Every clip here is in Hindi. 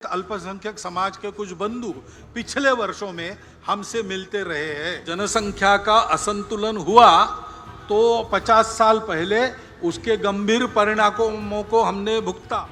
अल्पसंख्यक समाज के कुछ बंधु पिछले वर्षों में हमसे मिलते रहे हैं। जनसंख्या का असंतुलन हुआ तो 50 साल पहले उसके गंभीर परिणामों को हमने भुगता।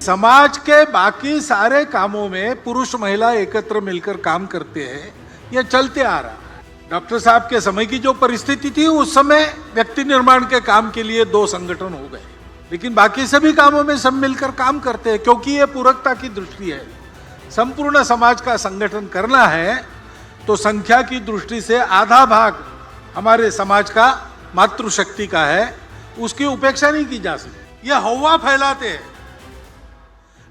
समाज के बाकी सारे कामों में पुरुष महिला एकत्र मिलकर काम करते हैं, यह चलते आ रहा है। डॉक्टर साहब के समय की जो परिस्थिति थी, उस समय व्यक्ति निर्माण के काम के लिए 2 संगठन हो गए, लेकिन बाकी सभी कामों में सब मिलकर काम करते हैं, क्योंकि यह पूरकता की दृष्टि है। संपूर्ण समाज का संगठन करना है तो संख्या की दृष्टि से आधा भाग हमारे समाज का मातृशक्ति का है, उसकी उपेक्षा नहीं की जा सकती। यह हवा फैलाते हैं,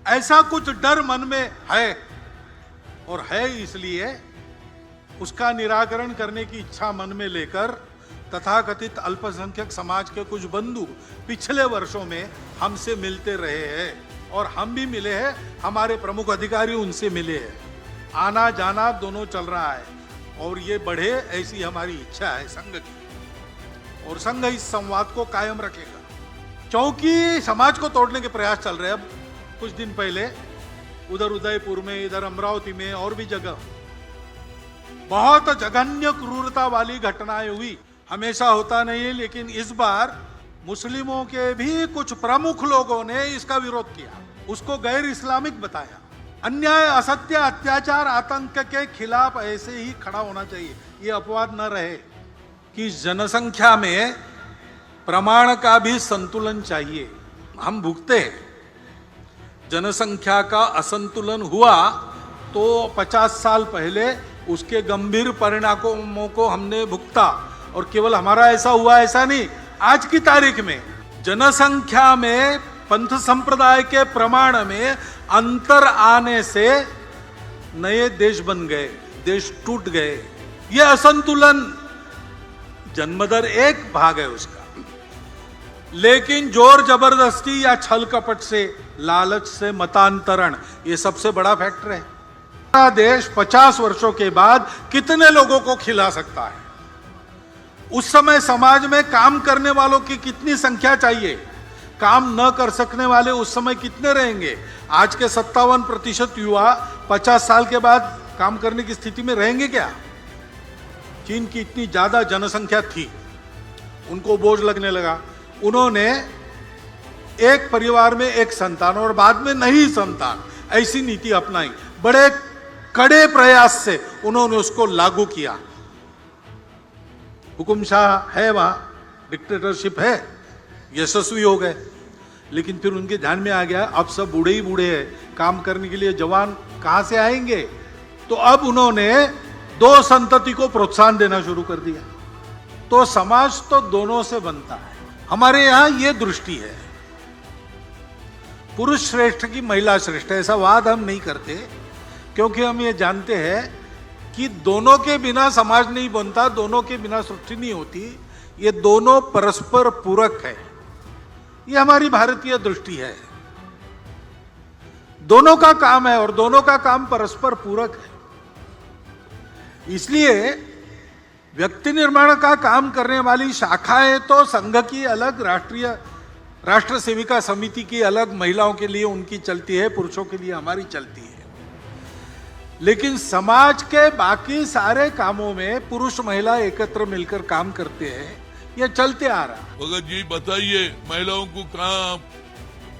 ऐसा कुछ डर मन में है, और है इसलिए उसका निराकरण करने की इच्छा मन में लेकर तथाकथित अल्पसंख्यक समाज के कुछ बंधु पिछले वर्षों में हमसे मिलते रहे हैं, और हम भी मिले हैं, हमारे प्रमुख अधिकारी उनसे मिले हैं। आना जाना दोनों चल रहा है और ये बढ़े, ऐसी हमारी इच्छा है संघ की, और संघ इस संवाद को कायम रखेगा। क्योंकि समाज को तोड़ने के प्रयास चल रहे हैं। अब कुछ दिन पहले उधर उदयपुर में, इधर अमरावती में और भी जगह बहुत जघन्य क्रूरता वाली घटनाएं हुई। हमेशा होता नहीं है, लेकिन इस बार मुस्लिमों के भी कुछ प्रमुख लोगों ने इसका विरोध किया, उसको गैर इस्लामिक बताया। अन्याय, असत्य, अत्याचार, आतंक के खिलाफ ऐसे ही खड़ा होना चाहिए। ये अपवाद न रहे कि जनसंख्या में प्रमाण का भी संतुलन चाहिए। हम भुगते हैं, जनसंख्या का असंतुलन हुआ तो 50 साल पहले उसके गंभीर परिणामों को हमने भुगता। और केवल हमारा ऐसा हुआ ऐसा नहीं, आज की तारीख में जनसंख्या में पंथ संप्रदाय के प्रमाण में अंतर आने से नए देश बन गए, देश टूट गए। यह असंतुलन जन्मदर एक भाग है उसका, लेकिन जोर जबरदस्ती या छल कपट से, लालच से मतांतरण, ये सबसे बड़ा फैक्टर है। हमारा देश 50 वर्षों के बाद कितने लोगों को खिला सकता है? उस समय समाज में काम करने वालों की कितनी संख्या चाहिए? काम न कर सकने वाले उस समय कितने रहेंगे? आज के 57% युवा 50 साल के बाद काम करने की स्थिति में रहेंगे क्या? चीन की इतनी ज्यादा जनसंख्या थी, उनको बोझ लगने लगा। उन्होंने एक परिवार में एक संतान और बाद में नहीं संतान, ऐसी नीति अपनाई। बड़े कड़े प्रयास से उन्होंने उसको लागू किया। हुकुमशाह है वहां, डिक्टेटरशिप है, यशस्वी हो गए। लेकिन फिर उनके ध्यान में आ गया, अब सब बूढ़े ही बूढ़े हैं, काम करने के लिए जवान कहां से आएंगे? तो अब उन्होंने 2 संतति को प्रोत्साहन देना शुरू कर दिया। तो समाज तो दोनों से बनता है। हमारे यहां यह दृष्टि है, पुरुष श्रेष्ठ की महिला श्रेष्ठ, ऐसा वाद हम नहीं करते, क्योंकि हम ये जानते हैं कि दोनों के बिना समाज नहीं बनता, दोनों के बिना सृष्टि नहीं होती। ये दोनों परस्पर पूरक है, ये हमारी भारतीय दृष्टि है। दोनों का काम है और दोनों का काम परस्पर पूरक है। इसलिए व्यक्ति निर्माण का काम करने वाली शाखाएं तो संघ की अलग, राष्ट्र सेविका समिति की अलग, महिलाओं के लिए उनकी चलती है, पुरुषों के लिए हमारी चलती है। लेकिन समाज के बाकी सारे कामों में पुरुष महिला एकत्र मिलकर काम करते हैं, यह चलते आ रहा। भगत जी बताइए, महिलाओं को कहाँ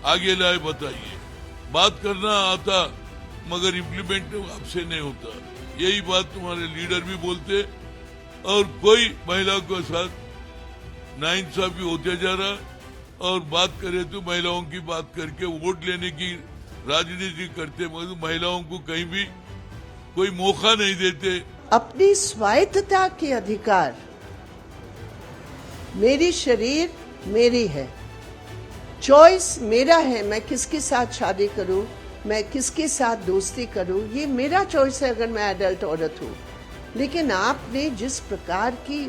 आगे लाए बताइए। बात करना आता मगर इम्प्लीमेंट आपसे नहीं होता। यही बात तुम्हारे लीडर भी बोलते, और कोई महिला के साथ नाइंसाफी होते जा रहा है। और बात करे तो महिलाओं की बात करके वोट लेने की राजनीति करते, मगर महिलाओं को कहीं भी कोई मौका नहीं देते। अपनी स्वायत्तता के अधिकार, मेरी शरीर मेरी है, चॉइस मेरा है, मैं किसके साथ शादी करूं, मैं किसके साथ दोस्ती करूं, ये मेरा चॉइस है अगर मैं एडल्ट औरत हूं। लेकिन आपने जिस प्रकार की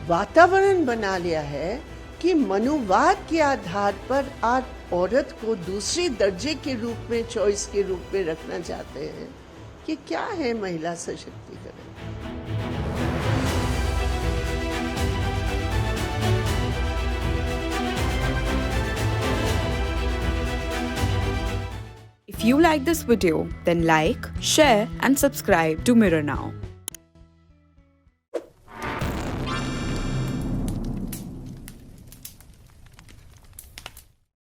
वातावरण बना लिया है कि मनुवाद के आधार पर आप औरत को दूसरे दर्जे के रूप में, चॉइस के रूप में रखना चाहते हैं, कि क्या है महिला सशक्तिकरण। If you like this video, then like, share and subscribe to Mirror Now.